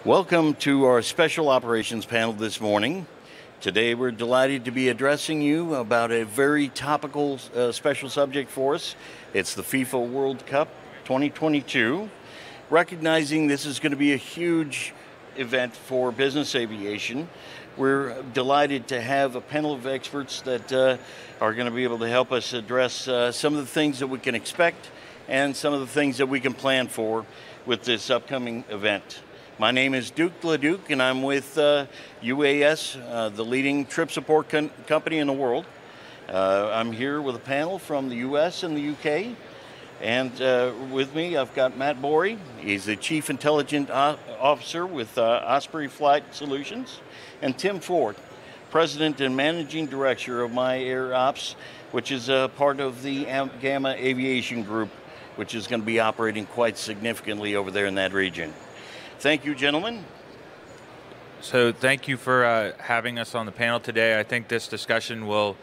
Welcome to our special operations panel this morning. Today we're delighted to be addressing you about a very topical special subject for us. It's the FIFA World Cup 2022. Recognizing this is going to be a huge event for business aviation, we're delighted to have a panel of experts that are going to be able to help us address some of the things that we can expect and some of the things that we can plan for with this upcoming event. My name is LeDuc, and I'm with UAS, the leading trip support company in the world. I'm here with a panel from the US and the UK. And with me, I've got Matt Borie. He's the Chief Intelligence Officer with Osprey Flight Solutions. And Tim Ford, President and Managing Director of myairops, which is a part of the Gamma Aviation Group, which is going to be operating quite significantly over there in that region. Thank you, gentlemen. So thank you for having us on the panel today. I think this discussion will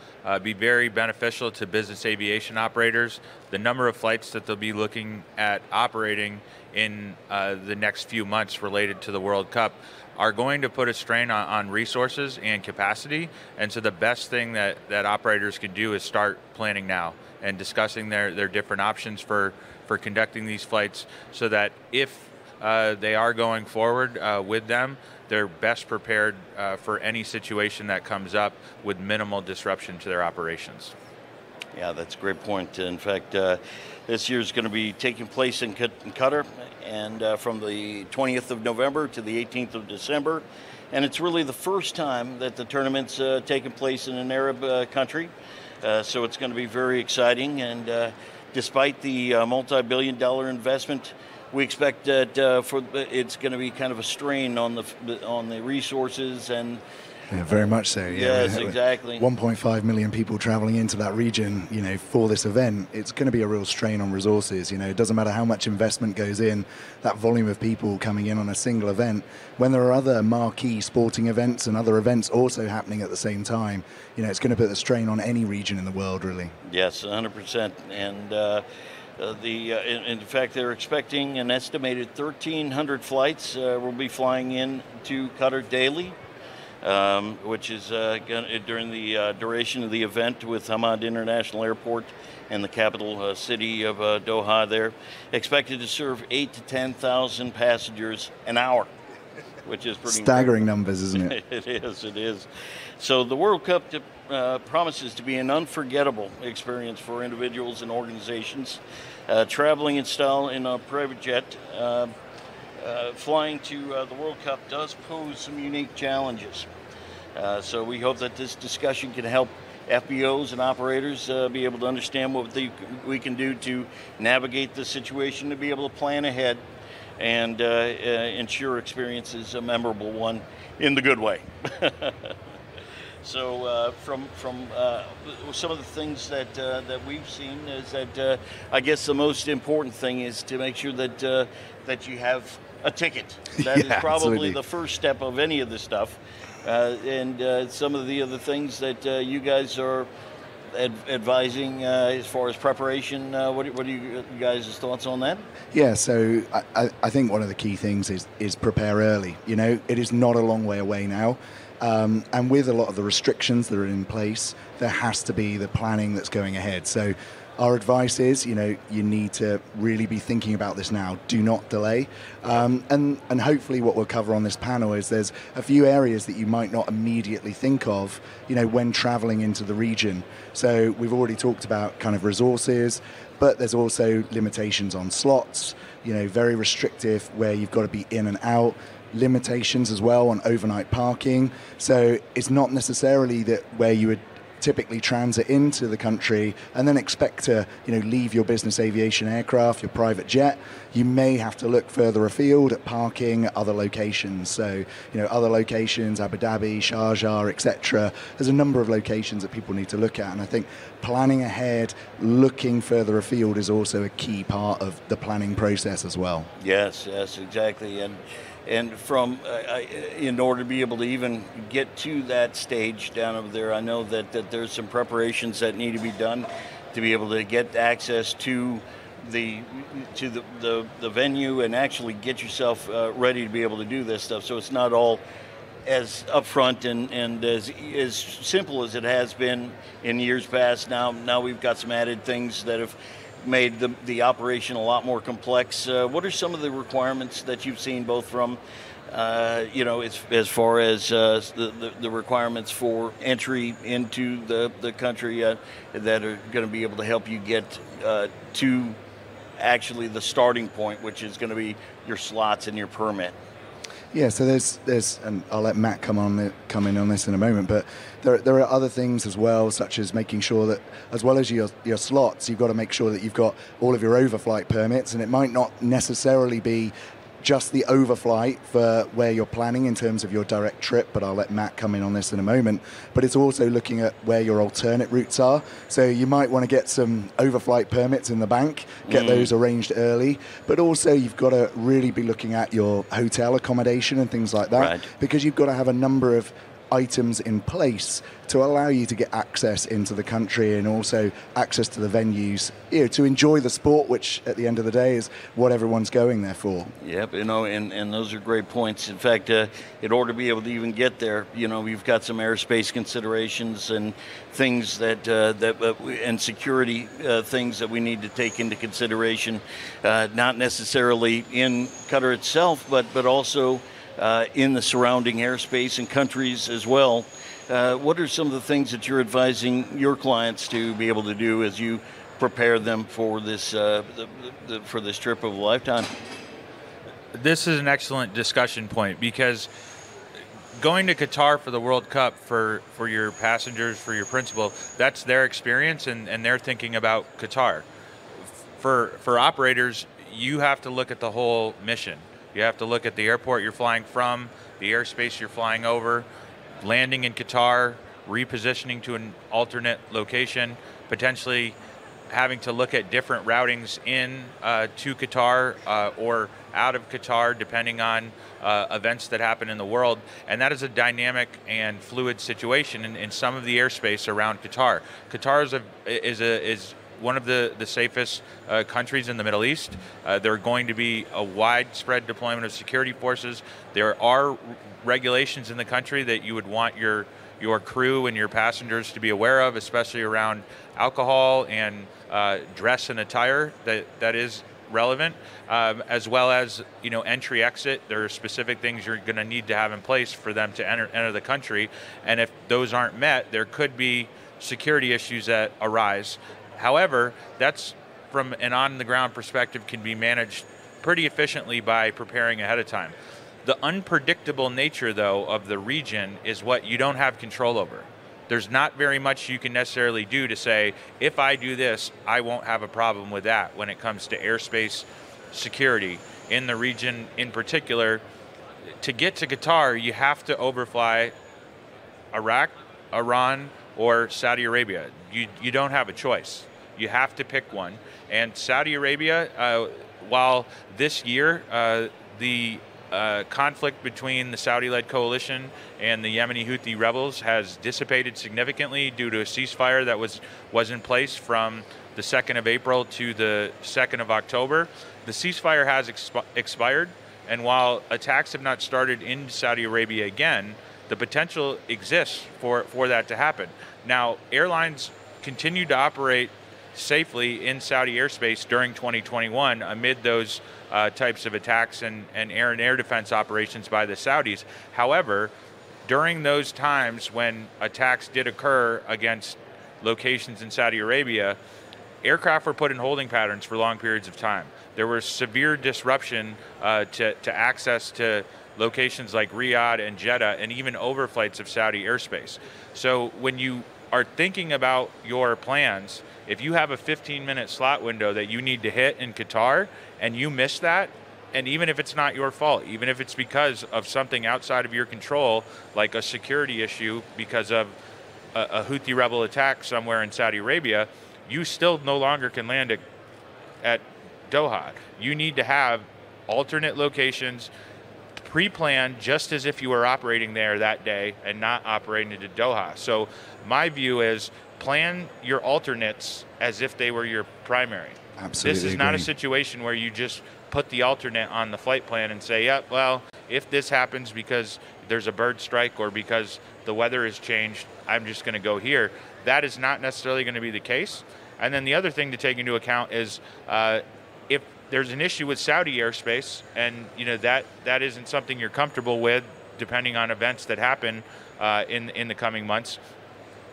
be very beneficial to business aviation operators. The number of flights that they'll be looking at operating in the next few months related to the World Cup are going to put a strain on resources and capacity. And so the best thing that operators can do is start planning now and discussing their different options for conducting these flights, so that if they are going forward with them, they're best prepared for any situation that comes up with minimal disruption to their operations. Yeah, that's a great point. In fact, this year is going to be taking place in Qatar, and from the 20th of November to the 18th of December. And it's really the first time that the tournament's taking place in an Arab country. So it's going to be very exciting. And despite the multi-billion-dollar investment, we expect that it's going to be kind of a strain on the resources and. Yeah, very much so. Yeah. Yes, exactly. 1.5 million people traveling into that region, for this event. It's going to be a real strain on resources. It doesn't matter how much investment goes in, that volume of people coming in on a single event. When there are other marquee sporting events and other events also happening at the same time, it's going to put a strain on any region in the world, really. Yes, 100%. And. In fact, they're expecting an estimated 1,300 flights will be flying in to Qatar daily, which is during the duration of the event with Hamad International Airport and the capital city of Doha there, expected to serve 8,000 to 10,000 passengers an hour, which is pretty staggering numbers, isn't it? It is. So the World Cup promises to be an unforgettable experience for individuals and organizations. Traveling in style in a private jet, flying to the World Cup does pose some unique challenges. So we hope that this discussion can help FBOs and operators be able to understand what we can do to navigate the situation, to be able to plan ahead and ensure experience is a memorable one in the good way. So from some of the things that we've seen is that I guess the most important thing is to make sure that you have a ticket. That is probably absolutely the first step of any of this stuff. And some of the other things that you guys are advising as far as preparation. What are you guys' thoughts on that? Yeah, so I think one of the key things is prepare early. It is not a long way away now. And with a lot of the restrictions that are in place, there has to be the planning that's going ahead. So our advice is, you need to really be thinking about this now. Do not delay. And hopefully what we'll cover on this panel is there's a few areas that you might not immediately think of, when traveling into the region. So we've already talked about kind of resources, but there's also limitations on slots, very restrictive where you've got to be in and out. Limitations as well on overnight parking. So it's not necessarily that where you would typically transit into the country and then expect to leave your business aviation aircraft, your private jet. You may have to look further afield at parking at other locations. So other locations, Abu Dhabi, Sharjah, etc. There's a number of locations that people need to look at, and I think planning ahead, looking further afield is also a key part of the planning process as well. Yes, exactly. And from, in order to be able to even get to that stage down over there, I know that there's some preparations that need to be done to be able to get access to the to the venue and actually get yourself ready to be able to do this stuff. So it's not all as upfront and as simple as it has been in years past. Now we've got some added things that have made the operation a lot more complex. What are some of the requirements that you've seen, both from as far as the requirements for entry into the country that are going to be able to help you get to actually the starting point, which is going to be your slots and your permit? Yeah, so there's, and I'll let Matt come in on this in a moment, but there are other things as well, such as making sure that, as well as your slots, you've got to make sure that you've got all of your overflight permits, and it might not necessarily be just the overflight for where you're planning in terms of your direct trip, but I'll let Matt come in on this in a moment. But it's also looking at where your alternate routes are. So you might want to get some overflight permits in the bank, get those arranged early, but also you've got to really be looking at your hotel accommodation and things like that, right, because you've got to have a number of items in place to allow you to get access into the country and also access to the venues, to enjoy the sport, which at the end of the day is what everyone's going there for. Yep, and those are great points. In fact, in order to be able to even get there, we've got some airspace considerations and things and security things that we need to take into consideration, not necessarily in Qatar itself, but also in the surrounding airspace and countries as well. What are some of the things that you're advising your clients to be able to do as you prepare them for this for this trip of a lifetime? This is an excellent discussion point, because going to Qatar for the World Cup for your passengers, for your principal, that's their experience, and they're thinking about Qatar. For operators, you have to look at the whole mission. You have to look at the airport you're flying from, the airspace you're flying over, landing in Qatar, repositioning to an alternate location, potentially having to look at different routings in to Qatar or out of Qatar, depending on events that happen in the world. And that is a dynamic and fluid situation in some of the airspace around Qatar. Qatar is one of the safest countries in the Middle East. There are going to be a widespread deployment of security forces. There are regulations in the country that you would want your crew and your passengers to be aware of, especially around alcohol and dress and attire that is relevant, as well as entry exit. There are specific things you're going to need to have in place for them to enter the country, and if those aren't met, there could be security issues that arise. However, that's, from an on-the-ground perspective, can be managed pretty efficiently by preparing ahead of time. The unpredictable nature, though, of the region is what you don't have control over. There's not very much you can necessarily do to say, if I do this, I won't have a problem with that when it comes to airspace security in the region in particular. To get to Qatar, you have to overfly Iraq, Iran, or Saudi Arabia. You don't have a choice. You have to pick one. And Saudi Arabia, while this year the conflict between the Saudi-led coalition and the Yemeni Houthi rebels has dissipated significantly due to a ceasefire that was in place from the 2nd of April to the 2nd of October. The ceasefire has expired, and while attacks have not started in Saudi Arabia again, the potential exists for that to happen. Now, airlines continue to operate safely in Saudi airspace during 2021 amid those types of attacks and air defense operations by the Saudis. However, during those times when attacks did occur against locations in Saudi Arabia, aircraft were put in holding patterns for long periods of time. There was severe disruption to access to locations like Riyadh and Jeddah, and even overflights of Saudi airspace. So when you are thinking about your plans, if you have a 15-minute slot window that you need to hit in Qatar and you miss that, and even if it's not your fault, even if it's because of something outside of your control, like a security issue because of a Houthi rebel attack somewhere in Saudi Arabia, you still no longer can land at Doha. You need to have alternate locations pre-planned, just as if you were operating there that day and not operating to Doha. So my view is plan your alternates as if they were your primary. Absolutely. This is not a agree. situation where you just put the alternate on the flight plan and say, yeah, well, if this happens because there's a bird strike or because the weather has changed, I'm just going to go here. That is not necessarily going to be the case. And then the other thing to take into account is if there's an issue with Saudi airspace, and that isn't something you're comfortable with, depending on events that happen in the coming months,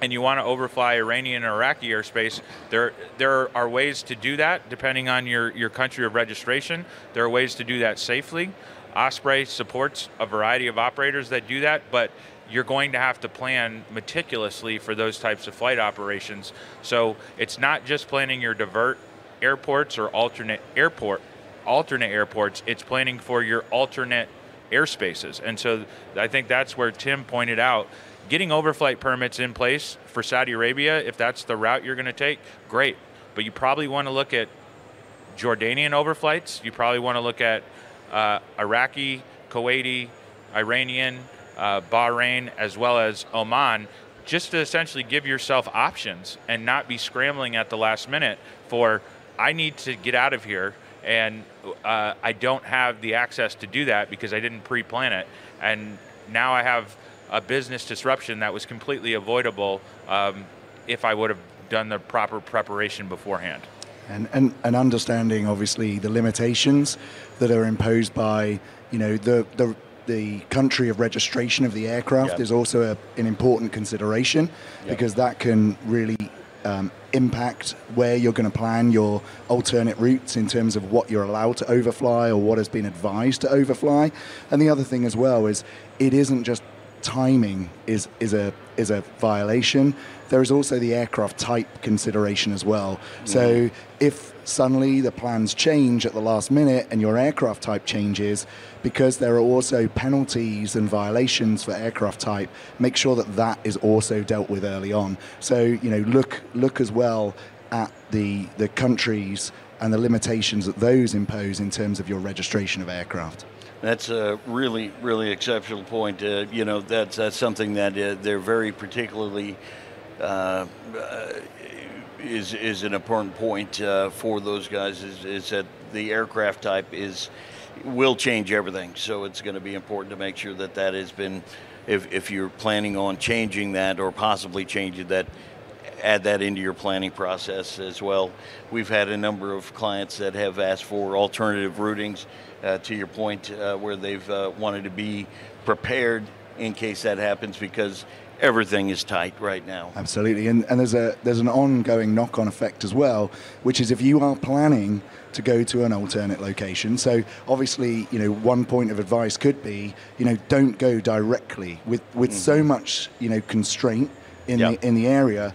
and you want to overfly Iranian or Iraqi airspace, there are ways to do that depending on your country of registration. There are ways to do that safely. Osprey supports a variety of operators that do that, but you're going to have to plan meticulously for those types of flight operations. So it's not just planning your divert airports or alternate airports, it's planning for your alternate airspaces. And so I think that's where Tim pointed out, getting overflight permits in place for Saudi Arabia, if that's the route you're going to take, great. But you probably want to look at Jordanian overflights. You probably want to look at Iraqi, Kuwaiti, Iranian, Bahrain, as well as Oman, just to essentially give yourself options and not be scrambling at the last minute for, I need to get out of here, and I don't have the access to do that because I didn't pre-plan it. And now I have a business disruption that was completely avoidable if I would have done the proper preparation beforehand. And understanding, obviously, the limitations that are imposed by, the country of registration of the aircraft is also an important consideration, because that can really impact where you're going to plan your alternate routes in terms of what you're allowed to overfly or what has been advised to overfly. And the other thing as well is, it isn't just timing is a violation. There is also the aircraft type consideration as well. So if suddenly the plans change at the last minute and your aircraft type changes, because there are also penalties and violations for aircraft type, make sure that that is also dealt with early on. So look as well at the countries and the limitations that those impose in terms of your registration of aircraft. That's a really, really exceptional point. That's something that they're very particularly is an important point for those guys. Is that the aircraft type will change everything. So it's going to be important to make sure that has been, if you're planning on changing that or possibly changing that, add that into your planning process as well. We've had a number of clients that have asked for alternative routings, to your point, where they've wanted to be prepared in case that happens, because everything is tight right now. Absolutely, and there's an ongoing knock-on effect as well, which is if you are planning to go to an alternate location. So obviously, one point of advice could be, don't go directly with so much, constraint in the area.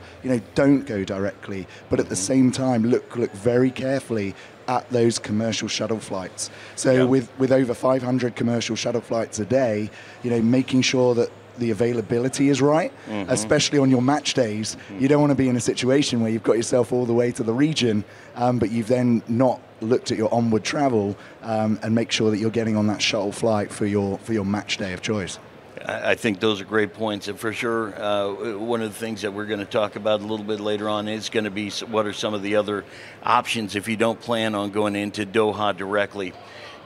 Don't go directly, but at the same time, look very carefully at those commercial shuttle flights. So with over 500 commercial shuttle flights a day, making sure that the availability is right, especially on your match days. You don't want to be in a situation where you've got yourself all the way to the region, but you've then not looked at your onward travel, and make sure that you're getting on that shuttle flight for your match day of choice. I think those are great points, and for sure, one of the things that we're going to talk about a little bit later on is going to be what are some of the other options if you don't plan on going into Doha directly.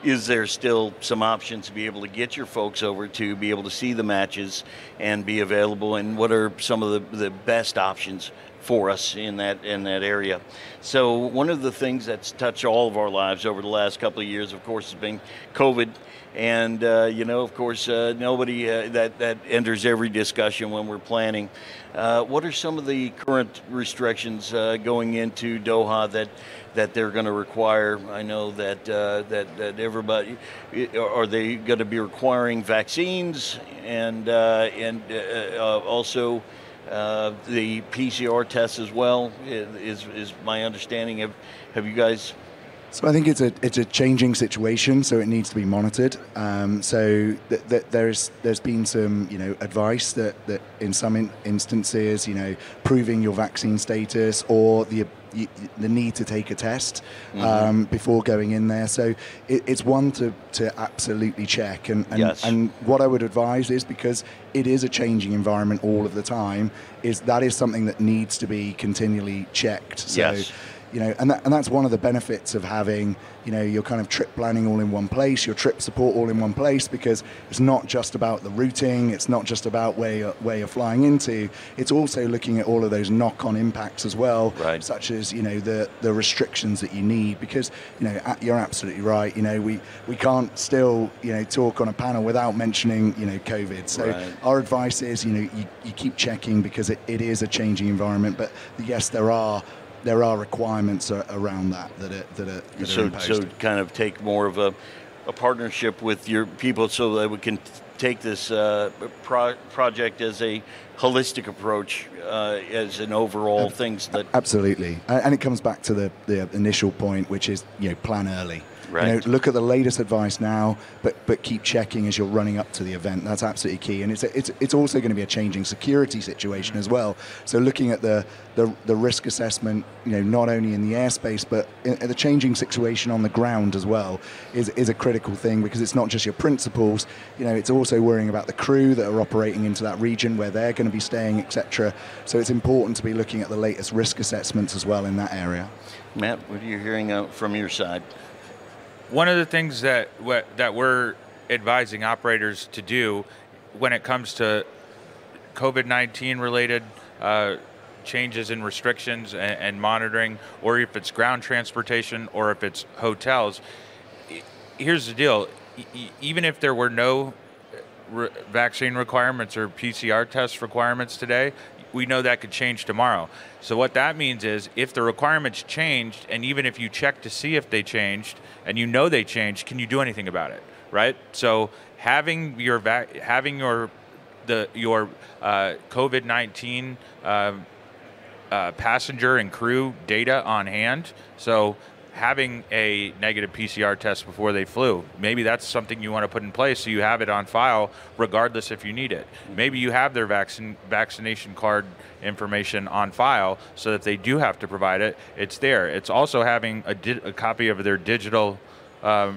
Is there still some options to be able to get your folks over to be able to see the matches and be available, and what are some of the best options for us in that area? So one of the things that's touched all of our lives over the last couple of years, of course, has been COVID. And, of course, nobody that enters every discussion when we're planning. What are some of the current restrictions going into Doha that they're going to require? I know that everybody, are they going to be requiring vaccines and also the PCR tests as well? Is my understanding. Have you guys? So I think it's a changing situation, so it needs to be monitored. So there's been some advice that in some instances proving your vaccine status or the need to take a test before going in there. So it's one to absolutely check. And what I would advise is, because it is a changing environment all of the time, is something that needs to be continually checked. So and that's one of the benefits of having, your kind of trip planning all in one place, your trip support all in one place, because it's not just about the routing, it's not just about where you're flying into, it's also looking at all of those knock-on impacts as well, right. Such as, the restrictions that you need, because, you're absolutely right, we can't still, talk on a panel without mentioning, COVID. So right. Our advice is, you keep checking, because it is a changing environment, but yes, there are requirements around that are imposed. So kind of take more of a partnership with your people so that we can take this project as a holistic approach, as an overall things that... Absolutely. And it comes back to the initial point, which is, plan early. Right. Look at the latest advice now, but keep checking as you're running up to the event. That's absolutely key, and it's also going to be a changing security situation as well. So looking at the risk assessment, not only in the airspace but in the changing situation on the ground as well, is a critical thing, because it's not just your principals. It's also worrying about the crew that are operating into that region where they're going to be staying, etc. So it's important to be looking at the latest risk assessments as well in that area. Matt, what are you hearing from your side? One of the things that we're advising operators to do when it comes to COVID-19 related changes in restrictions and monitoring, or if it's ground transportation or if it's hotels, here's the deal. Even if there were no vaccine requirements or PCR test requirements today, we know that could change tomorrow. So what that means is, if the requirements changed, and even if you check to see if they changed, and they changed, can you do anything about it, right? So having your COVID-19 passenger and crew data on hand. So having a negative PCR test before they flew, maybe that's something you want to put in place so you have it on file regardless if you need it. Maybe you have their vaccination card information on file so that if they do have to provide it, it's there. It's also having a copy of their digital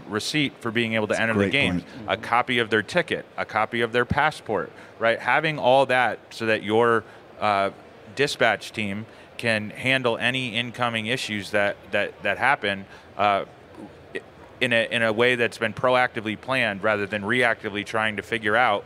receipt for being able to enter the game, a copy of their ticket, a copy of their passport, right? Having all that so that your dispatch team can handle any incoming issues that happen in a way that's been proactively planned rather than reactively trying to figure out,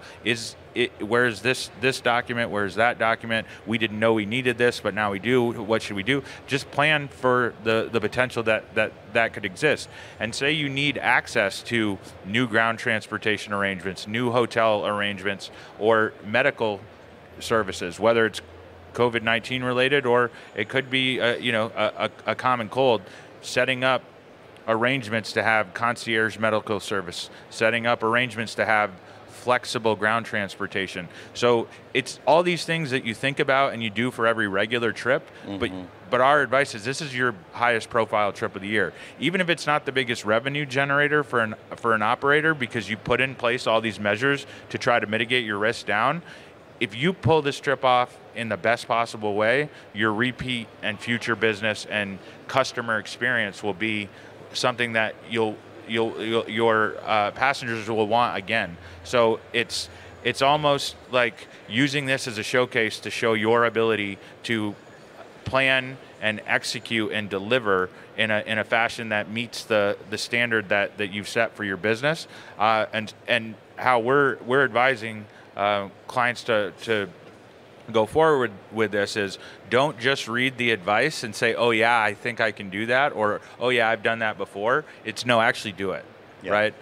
where's this document, where's that document, we didn't know we needed this, but now we do, what should we do? Just plan for the potential that could exist. And say you need access to new ground transportation arrangements, new hotel arrangements, or medical services, whether it's COVID-19 related, or it could be a common cold. Setting up arrangements to have concierge medical service, setting up arrangements to have flexible ground transportation. So it's all these things that you think about and you do for every regular trip, but our advice is, this is your highest profile trip of the year. Even if it's not the biggest revenue generator for an operator, because you put in place all these measures to try to mitigate your risk down, if you pull this trip off in the best possible way, your repeat and future business and customer experience will be something that your passengers will want again. So it's almost like using this as a showcase to show your ability to plan and execute and deliver in a fashion that meets the standard that you've set for your business, and how we're advising clients to go forward with this is, don't just read the advice and say, oh yeah, I think I can do that, or oh yeah, I've done that before. It's no, actually do it, right?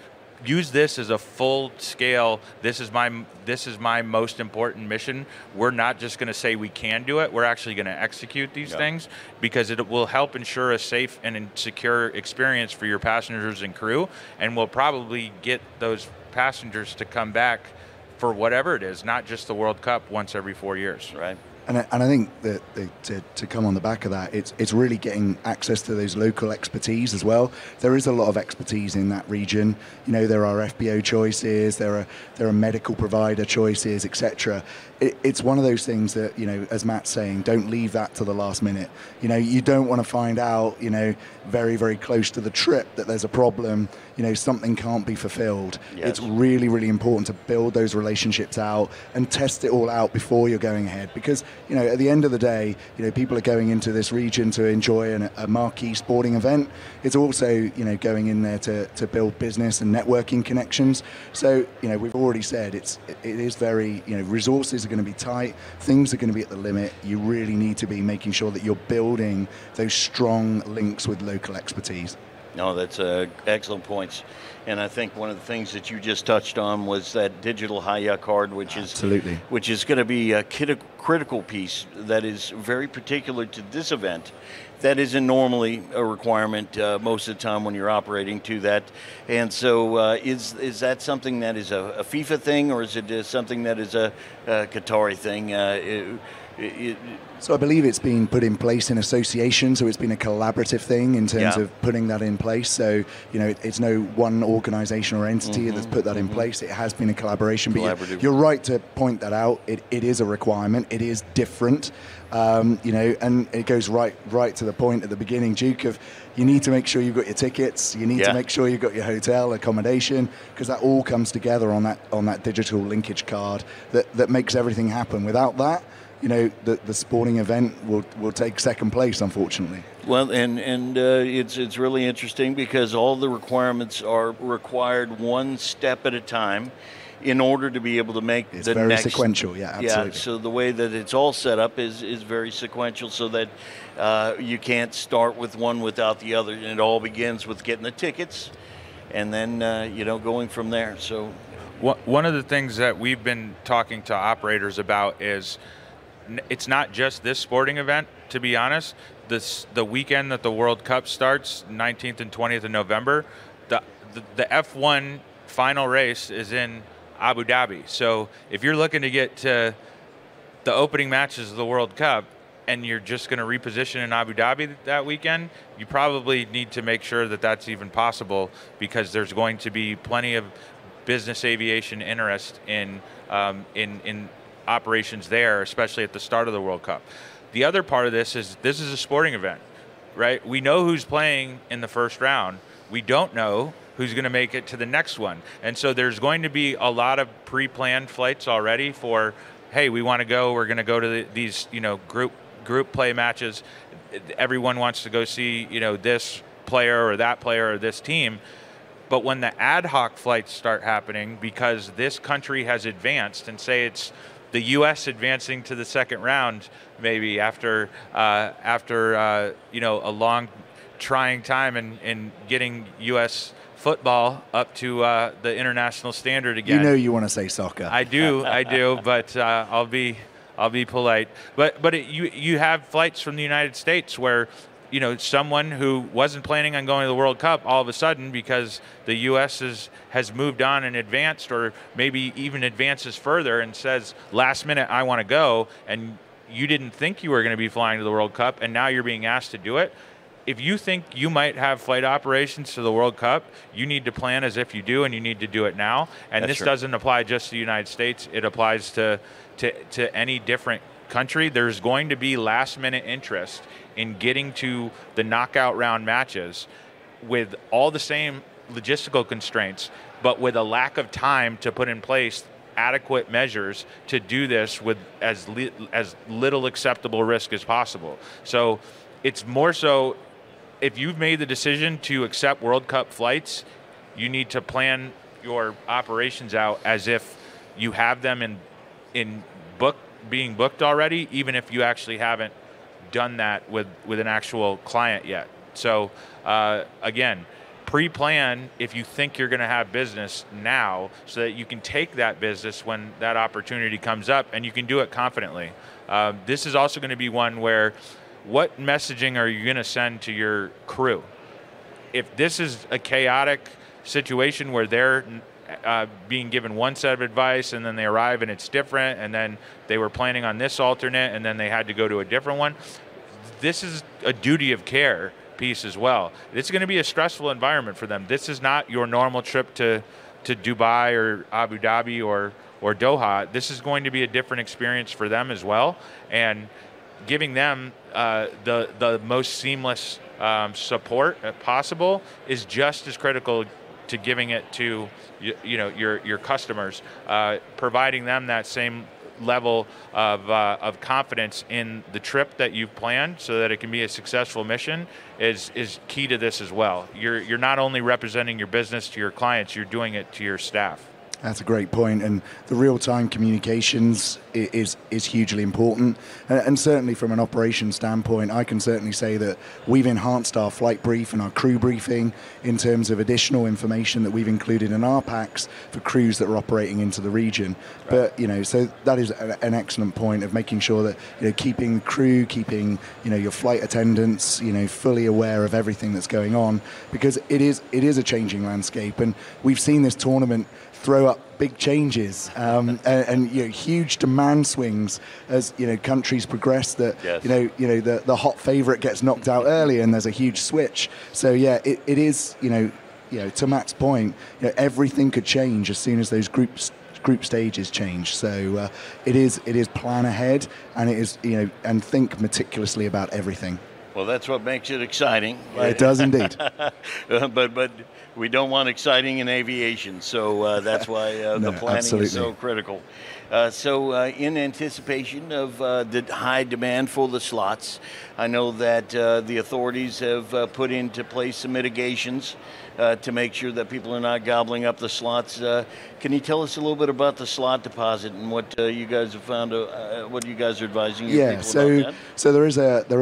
Use this as a full scale, this is my most important mission. We're not just going to say we can do it, we're actually going to execute these things, because it will help ensure a safe and secure experience for your passengers and crew, and will probably get those passengers to come back for whatever it is, not just the World Cup once every 4 years. Right. And I think that to come on the back of that, it's really getting access to those local expertise as well. There is a lot of expertise in that region. There are FBO choices, there are medical provider choices, etc. It's one of those things that, as Matt's saying, don't leave that to the last minute. You don't want to find out, very, very close to the trip that there's a problem. something can't be fulfilled. Yes. It's really, really important to build those relationships out and test it all out before you're going ahead, because at the end of the day, people are going into this region to enjoy a marquee sporting event. It's also going in there to build business and networking connections. So we've already said it is very resources are going to be tight, things are going to be at the limit. You really need to be making sure that you're building those strong links with local expertise. No, that's excellent points. And I think one of the things that you just touched on was that digital HIA card, which is going to be a critical piece that is very particular to this event. That isn't normally a requirement most of the time when you're operating to that. And so is that something that is a FIFA thing, or is it something that is a Qatari thing? So I believe it's been put in place in association, so it's been a collaborative thing in terms of putting that in place. So, it's no one organization or entity that's put that in place. It has been a collaboration. But you're right to point that out. It is a requirement. It is different, and it goes right to the point at the beginning, Duke, of you need to make sure you've got your tickets. You need to make sure you've got your hotel accommodation, because that all comes together on that digital linkage card that makes everything happen. Without that, the sporting event will take second place, unfortunately. Well, and it's really interesting because all the requirements are required one step at a time in order to be able to make it's the very next. Sequential, yeah, absolutely. Yeah, so the way that it's all set up is very sequential, so that you can't start with one without the other. And it all begins with getting the tickets, and then going from there. So, one of the things that we've been talking to operators about is, it's not just this sporting event, to be honest. The weekend that the World Cup starts, 19th and 20th of November, the F1 final race is in Abu Dhabi. So if you're looking to get to the opening matches of the World Cup and you're just going to reposition in Abu Dhabi that weekend, you probably need to make sure that that's even possible, because there's going to be plenty of business aviation interest in operations there, especially at the start of the World Cup. The other part of this is a sporting event, right? We know who's playing in the first round. We don't know who's going to make it to the next one. And so there's going to be a lot of pre-planned flights already for, hey, we're going to go to these, group play matches. Everyone wants to go see, this player or that player or this team. But when the ad hoc flights start happening, because this country has advanced, and say it's the U.S. advancing to the second round, maybe after a long, trying time in getting U.S. football up to the international standard again. You want to say soccer. I do, but I'll be polite. But you have flights from the United States where, someone who wasn't planning on going to the World Cup, all of a sudden, because the U.S. has moved on and advanced, or maybe even advances further and says, last minute, I want to go, and you didn't think you were going to be flying to the World Cup, and now you're being asked to do it. If you think you might have flight operations to the World Cup, you need to plan as if you do, and you need to do it now. And this doesn't apply just to the United States. It applies to any different country. There's going to be last-minute interest in getting to the knockout round matches with all the same logistical constraints, but with a lack of time to put in place adequate measures to do this with as little acceptable risk as possible. So it's more so, if you've made the decision to accept World Cup flights, you need to plan your operations out as if you have them being booked already, even if you actually haven't done that with an actual client yet. So again, pre-plan if you think you're going to have business now, so that you can take that business when that opportunity comes up, and you can do it confidently. This is also going to be one where, what messaging are you going to send to your crew? If this is a chaotic situation where they're being given one set of advice, and then they arrive and it's different, and then they were planning on this alternate, and then they had to go to a different one, this is a duty of care piece as well. It's going to be a stressful environment for them. This is not your normal trip to Dubai or Abu Dhabi or Doha. This is going to be a different experience for them as well, and giving them the most seamless support possible is just as critical to giving it to your customers, providing them that same level of confidence in the trip that you've planned so that it can be a successful mission is key to this as well. You're not only representing your business to your clients, you're doing it to your staff. That's a great point, and the real-time communications is hugely important. And certainly from an operations standpoint, I can certainly say that we've enhanced our flight brief and our crew briefing in terms of additional information that we've included in our packs for crews that are operating into the region. Right. But so that is an excellent point of making sure that keeping crew, keeping your flight attendants fully aware of everything that's going on, because it is a changing landscape, and we've seen this tournament throw up big changes and huge demand swings as countries progress. That yes. The hot favorite gets knocked out early, and there's a huge switch. So yeah, it is to Matt's point, everything could change as soon as those group stages change. So it is plan ahead, and it is and think meticulously about everything. Well, that's what makes it exciting. It does indeed. But we don't want exciting in aviation, so that's why the planning absolutely. Is so critical. So in anticipation of the high demand for the slots, I know that the authorities have put into place some mitigations to make sure that people are not gobbling up the slots. Can you tell us a little bit about the slot deposit and what you guys have found, what you guys are advising your people about that? So there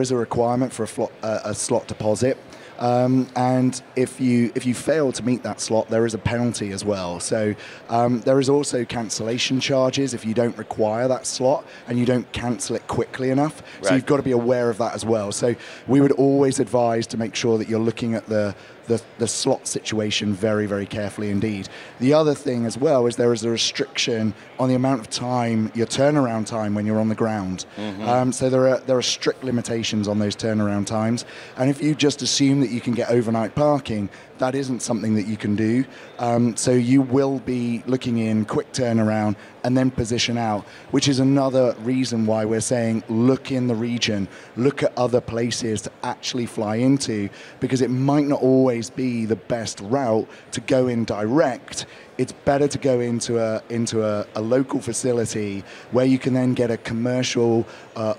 is a requirement for a slot deposit. And if you fail to meet that slot, there is a penalty as well. So there is also cancellation charges if you don't require that slot and you don't cancel it quickly enough. Right. So you've got to be aware of that as well. So we would always advise to make sure that you're looking at the slot situation very, very carefully indeed. The other thing as well is there is a restriction on the amount of time, your turnaround time when you're on the ground. Mm-hmm. So there are strict limitations on those turnaround times. And if you just assume that you can get overnight parking, that isn't something that you can do. So you will be looking in quick turnaround and then position out, which is another reason why we're saying look in the region, look at other places to actually fly into, because it might not always be the best route to go in direct. It's better to go into a local facility where you can then get a commercial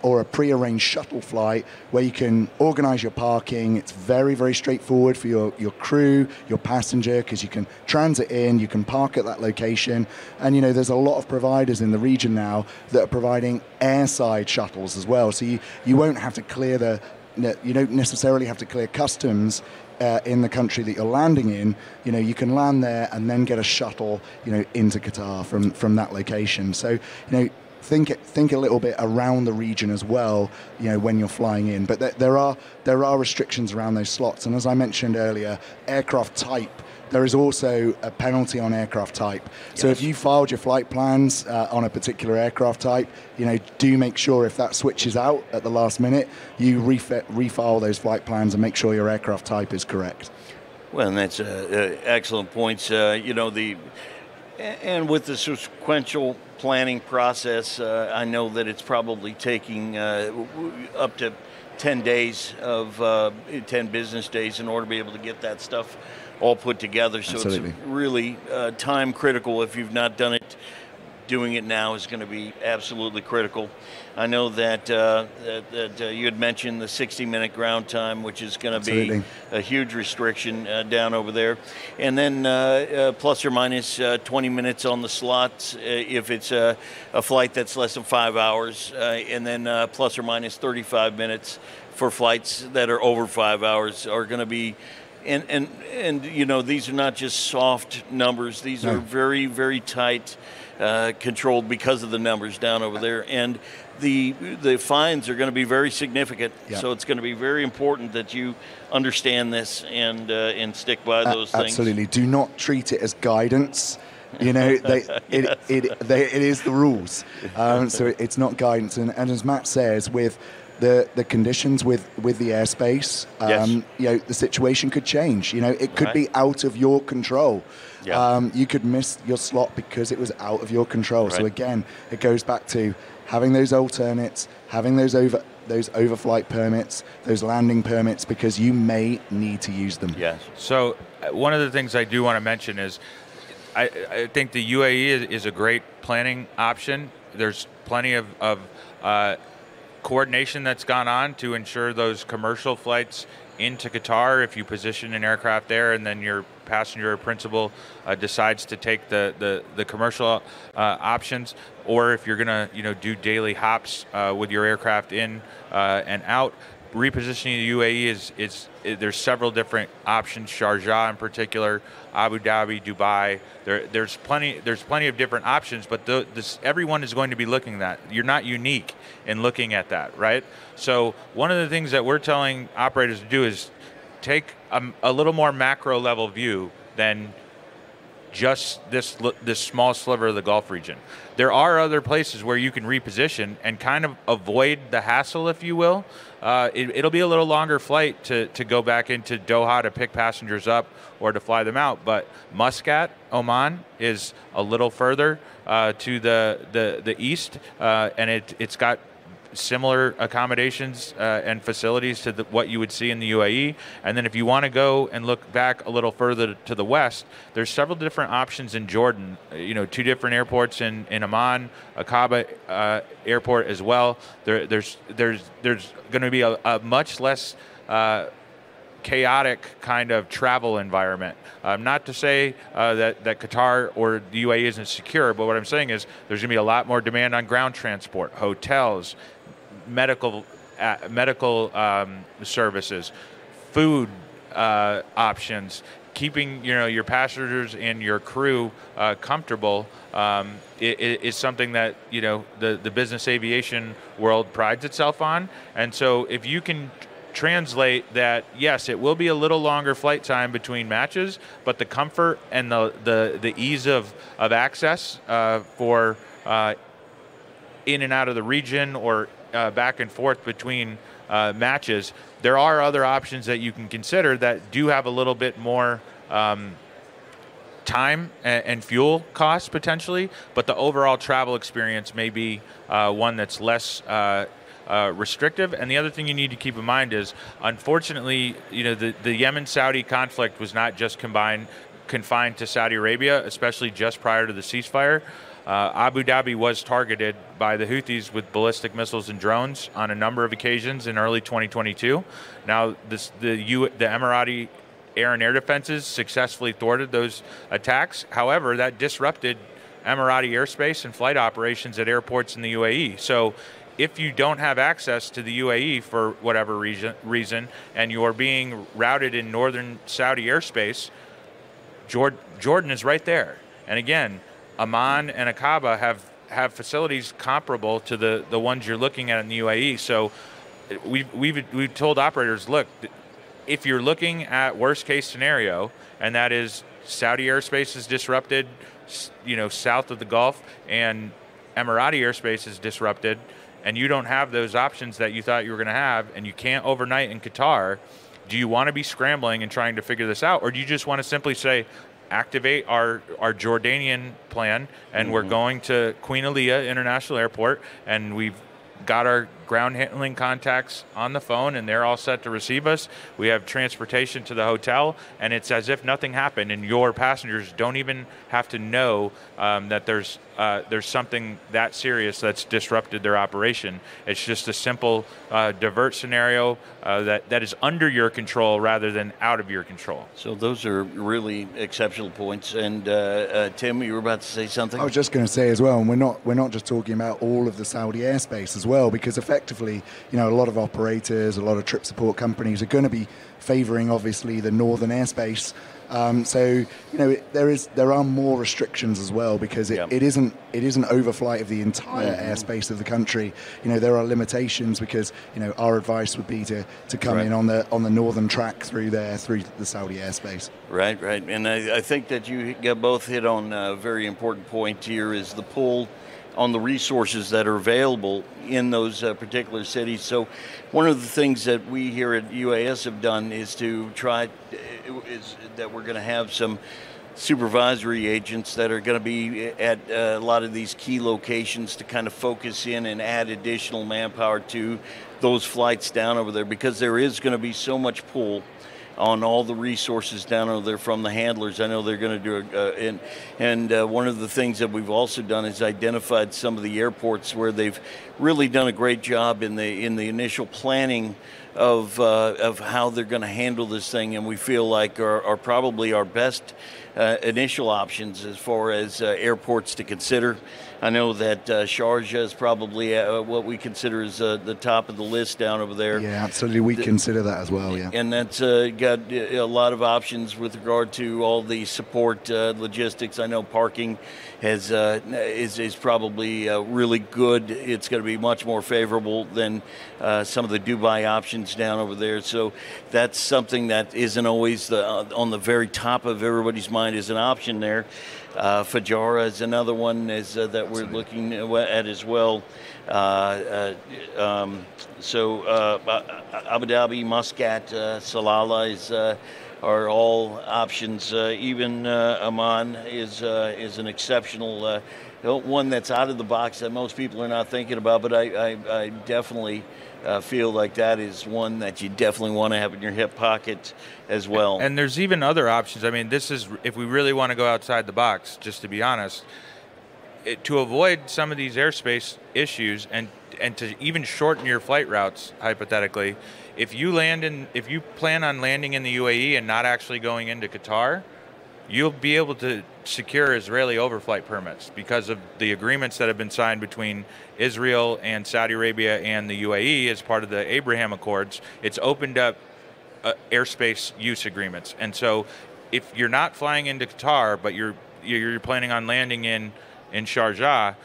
or a pre-arranged shuttle flight where you can organize your parking. It's very, very straightforward for your crew, your passenger, because you can transit in, you can park at that location. And there's a lot of providers in the region now that are providing airside shuttles as well. So you won't have to clear you don't necessarily have to clear customs in the country that you're landing in. You can land there and then get a shuttle, into Qatar from that location. So, think a little bit around the region as well, when you're flying in. But there are restrictions around those slots. And as I mentioned earlier, aircraft type. There is also a penalty on aircraft type. So yes. If you filed your flight plans on a particular aircraft type, do make sure if that switches out at the last minute, you refile those flight plans and make sure your aircraft type is correct. Well, and that's excellent points. And with the sequential planning process, I know that it's probably taking up to 10 days of 10 business days in order to be able to get that stuff all put together. So Absolutely. It's really time critical. If you've not done it, doing it now is going to be absolutely critical. I know that you had mentioned the 60-minute ground time, which is going to be a huge restriction down over there. And then plus or minus 20 minutes on the slots if it's a flight that's less than 5 hours, and then plus or minus 35 minutes for flights that are over 5 hours are going to be. And these are not just soft numbers. These are very, very tight, controlled because of the numbers down over there. And the fines are going to be very significant. Yeah. So it's going to be very important that you understand this and stick by those things. Absolutely. Do not treat it as guidance. It is the rules. So it's not guidance. And as Matt says, with the conditions with the airspace, yes. The situation could change. It could be out of your control. Yeah. You could miss your slot because it was out of your control. Right. So again, it goes back to having those alternates, having those those overflight permits, those landing permits, because you may need to use them. Yes. So one of the things I do want to mention is I think the UAE is a great planning option. There's plenty of coordination that's gone on to ensure those commercial flights into Qatar, if you position an aircraft there and then your passenger or principal decides to take the commercial options, or if you're going to do daily hops with your aircraft in and out, repositioning the UAE there's several different options. Sharjah in particular, Abu Dhabi, Dubai. There's plenty of different options, but everyone is going to be looking at that. You're not unique in looking at that, right? So one of the things that we're telling operators to do is take a little more macro level view than just this small sliver of the Gulf region. There are other places where you can reposition and kind of avoid the hassle, if you will. It'll be a little longer flight to go back into Doha to pick passengers up or to fly them out, but Muscat, Oman, is a little further to the east, and it's got similar accommodations and facilities to what you would see in the UAE. And then if you want to go and look back a little further to the west, there's several different options in Jordan. 2 different airports in Amman, Aqaba airport as well. There's going to be a much less chaotic kind of travel environment. Not to say that Qatar or the UAE isn't secure, but what I'm saying is there's going to be a lot more demand on ground transport, hotels, medical services, food options. Keeping your passengers and your crew comfortable is something that the business aviation world prides itself on. And so if you can translate that, yes, it will be a little longer flight time between matches, but the comfort and the ease of access for in and out of the region or back and forth between matches, there are other options that you can consider that do have a little bit more time and fuel costs potentially, but the overall travel experience may be one that's less restrictive. And the other thing you need to keep in mind is, unfortunately, the Yemen-Saudi conflict was not just confined to Saudi Arabia, especially just prior to the ceasefire. Abu Dhabi was targeted by the Houthis with ballistic missiles and drones on a number of occasions in early 2022. Now, the Emirati air and air defenses successfully thwarted those attacks. However, that disrupted Emirati airspace and flight operations at airports in the UAE. So if you don't have access to the UAE for whatever reason and you're being routed in northern Saudi airspace, Jordan is right there. And again, Amman and Aqaba have facilities comparable to the ones you're looking at in the UAE. So we've told operators, look, if you're looking at worst case scenario, and that is Saudi airspace is disrupted, south of the Gulf, and Emirati airspace is disrupted, and you don't have those options that you thought you were going to have, and you can't overnight in Qatar, do you want to be scrambling and trying to figure this out, or do you just want to simply say, activate our Jordanian plan, and we're going to Queen Aliyah International Airport, and we've got our ground handling contacts on the phone, and they're all set to receive us. We have transportation to the hotel, and it's as if nothing happened, and your passengers don't even have to know that there's something that serious that's disrupted their operation. It's just a simple divert scenario that is under your control rather than out of your control. So those are really exceptional points. And Tim, you were about to say something? I was just going to say as well, and we're not just talking about all of the Saudi airspace as well, because effectively, a lot of operators, a lot of trip support companies are going to be favouring obviously the northern airspace. So there are more restrictions as well, because it isn't overflight of the entire airspace of the country. There are limitations, because our advice would be to come in on the northern track through the Saudi airspace. Right, and I think that you both hit on a very important point here, is the pull on the resources that are available in those particular cities. So one of the things that we here at UAS have done is to try, is that we're going to have some supervisory agents that are going to be at a lot of these key locations to kind of focus in and add additional manpower to those flights down over there, because there is going to be so much pull on all the resources down over there from the handlers. I know they're going to do one of the things that we've also done is identified some of the airports where they've really done a great job in the initial planning of how they're going to handle this thing, and we feel like are probably our best initial options as far as airports to consider. I know that Sharjah is probably what we consider as the top of the list down over there. Yeah, absolutely. We consider that as well, yeah. And that's got a lot of options with regard to all the support logistics. I know parking is probably really good. It's going to be much more favorable than some of the Dubai options down over there. So that's something that isn't always on the very top of everybody's mind as an option there. Fujairah is another one that we're looking at as well. Abu Dhabi, Muscat, Salalah are all options. Even Amman is an exceptional one that's out of the box that most people are not thinking about, but I definitely feel like that is one that you definitely want to have in your hip pocket as well. And there's even other options. I mean, this is, if we really want to go outside the box, just to be honest, to avoid some of these airspace issues and to even shorten your flight routes, hypothetically, if you plan on landing in the UAE and not actually going into Qatar, you'll be able to secure Israeli overflight permits because of the agreements that have been signed between Israel and Saudi Arabia and the UAE as part of the Abraham Accords. It's opened up airspace use agreements. And so if you're not flying into Qatar, but you're planning on landing in Sharjah,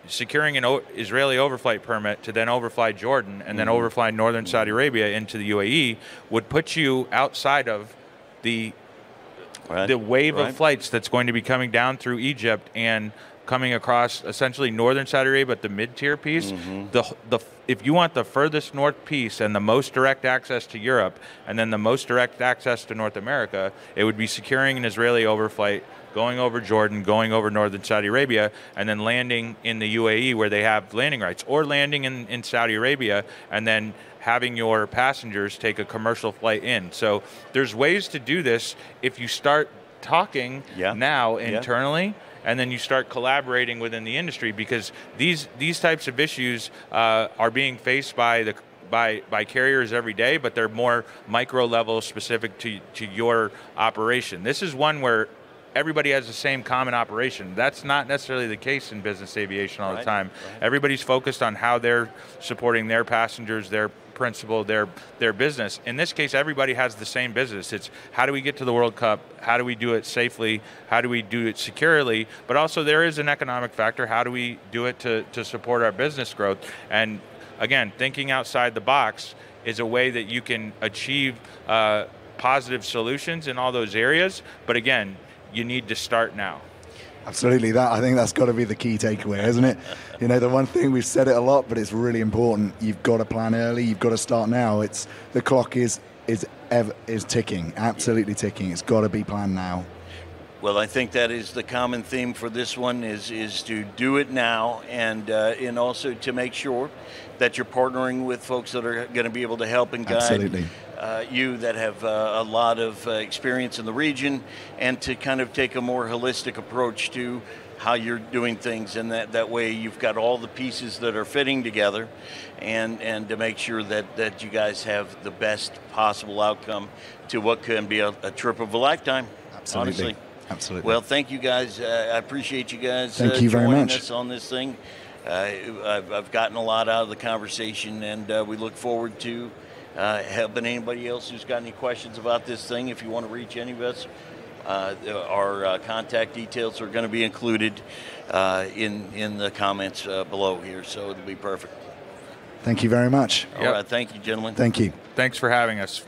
securing an Israeli overflight permit to then overfly Jordan and then overfly northern Saudi Arabia into the UAE would put you outside of the wave of flights that's going to be coming down through Egypt and coming across essentially northern Saudi Arabia, but the mid-tier piece. If you want the furthest north piece and the most direct access to Europe and then the most direct access to North America, it would be securing an Israeli overflight, going over Jordan, going over northern Saudi Arabia, and then landing in the UAE where they have landing rights, or landing in Saudi Arabia and then having your passengers take a commercial flight in. So there's ways to do this if you start talking now internally, and then you start collaborating within the industry, because these types of issues are being faced by carriers every day, but they're more micro level specific to your operation. This is one where everybody has the same common operation. That's not necessarily the case in business aviation all the time. Everybody's focused on how they're supporting their passengers, their principal, their business. In this case, everybody has the same business. It's how do we get to the World Cup? How do we do it safely? How do we do it securely? But also there is an economic factor. How do we do it to support our business growth? And again, thinking outside the box is a way that you can achieve positive solutions in all those areas. But again, you need to start now. Absolutely, I think that's got to be the key takeaway, isn't it? You know, the one thing, we've said it a lot, but it's really important. You've got to plan early. You've got to start now. The clock is ticking, absolutely ticking. It's got to be planned now. Well, I think that is the common theme for this one is to do it now, and also to make sure that you're partnering with folks that are going to be able to help and guide. Absolutely. You that have a lot of experience in the region, and to kind of take a more holistic approach to how you're doing things, and that way you've got all the pieces that are fitting together, and to make sure that you guys have the best possible outcome to what can be a trip of a lifetime. Absolutely. Honestly. Absolutely. Well, thank you guys. I appreciate you guys thank you very joining much. us on this thing. I've gotten a lot out of the conversation, and we look forward to helping anybody else who's got any questions about this thing. If you want to reach any of us, our contact details are going to be included in the comments below here, so it'll be perfect. Thank you very much. All right, thank you, gentlemen. Thank you. Thanks for having us.